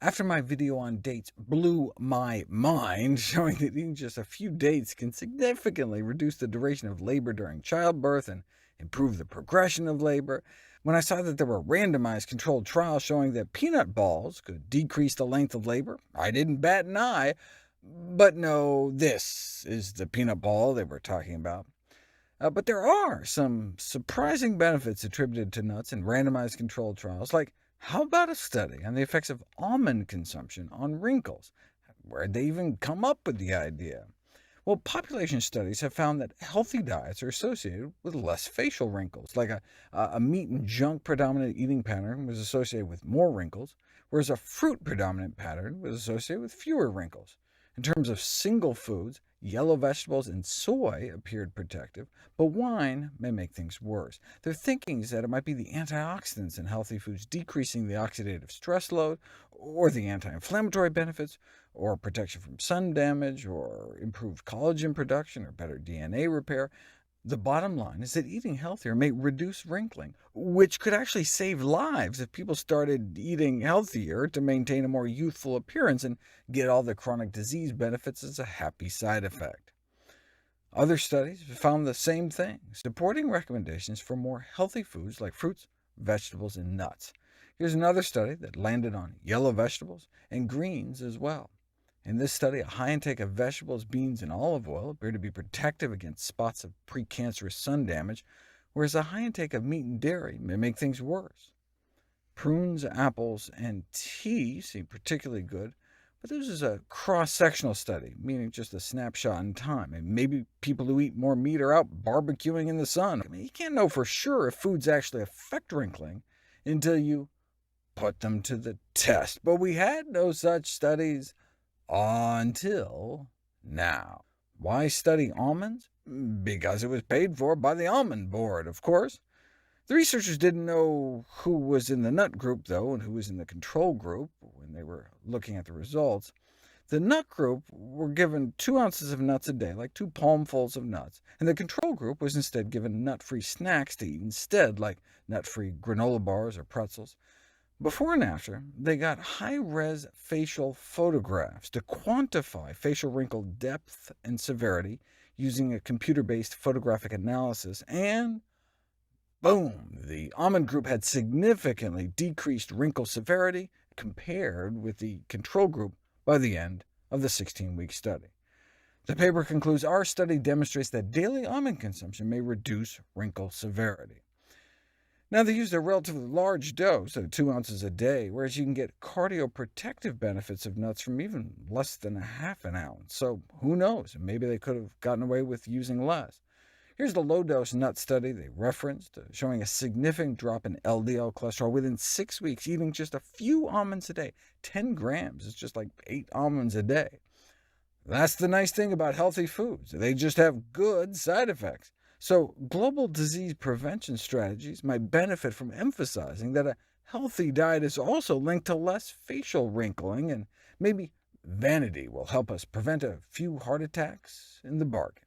After my video on dates blew my mind, showing that eating just a few dates can significantly reduce the duration of labor during childbirth and improve the progression of labor, when I saw that there were randomized controlled trials showing that peanut balls could decrease the length of labor, I didn't bat an eye. But no, this is the peanut ball they were talking about. But there are some surprising benefits attributed to nuts in randomized controlled trials, like how about a study on the effects of almond consumption on wrinkles? Where'd they even come up with the idea? Well, population studies have found that healthy diets are associated with less facial wrinkles, like a meat and junk predominant eating pattern was associated with more wrinkles, whereas a fruit predominant pattern was associated with fewer wrinkles. In terms of single foods, yellow vegetables and soy appeared protective, but wine may make things worse. Their thinking is that it might be the antioxidants in healthy foods decreasing the oxidative stress load, or the anti-inflammatory benefits, or protection from sun damage, or improved collagen production, or better DNA repair. The bottom line is that eating healthier may reduce wrinkling, which could actually save lives if people started eating healthier to maintain a more youthful appearance and get all the chronic disease benefits as a happy side effect. Other studies found the same thing, supporting recommendations for more healthy foods like fruits, vegetables, and nuts. Here's another study that landed on yellow vegetables and greens as well. In this study, a high intake of vegetables, beans, and olive oil appeared to be protective against spots of precancerous sun damage, whereas a high intake of meat and dairy may make things worse. Prunes, apples, and tea seem particularly good, but this is a cross-sectional study, meaning just a snapshot in time, and maybe people who eat more meat are out barbecuing in the sun. You can't know for sure if foods actually affect wrinkling until you put them to the test, but we had no such studies until now. Why study almonds? Because it was paid for by the Almond Board, of course. The researchers didn't know who was in the nut group, though, and who was in the control group when they were looking at the results. The nut group were given 2 ounces of nuts a day, like 2 palmfuls of nuts, and the control group was instead given nut-free snacks to eat instead, like nut-free granola bars or pretzels. Before and after, they got high-res facial photographs to quantify facial wrinkle depth and severity using a computer-based photographic analysis, and boom! The almond group had significantly decreased wrinkle severity compared with the control group by the end of the 16-week study. The paper concludes, our study demonstrates that daily almond consumption may reduce wrinkle severity. Now, they used a relatively large dose, 2 ounces a day, whereas you can get cardioprotective benefits of nuts from even less than a half an ounce. So who knows? Maybe they could have gotten away with using less. Here's the low-dose nut study they referenced, showing a significant drop in LDL cholesterol within 6 weeks, eating just a few almonds a day. 10 grams is just like 8 almonds a day. That's the nice thing about healthy foods. They just have good side effects. So global disease prevention strategies might benefit from emphasizing that a healthy diet is also linked to less facial wrinkling, and maybe vanity will help us prevent a few heart attacks in the bargain.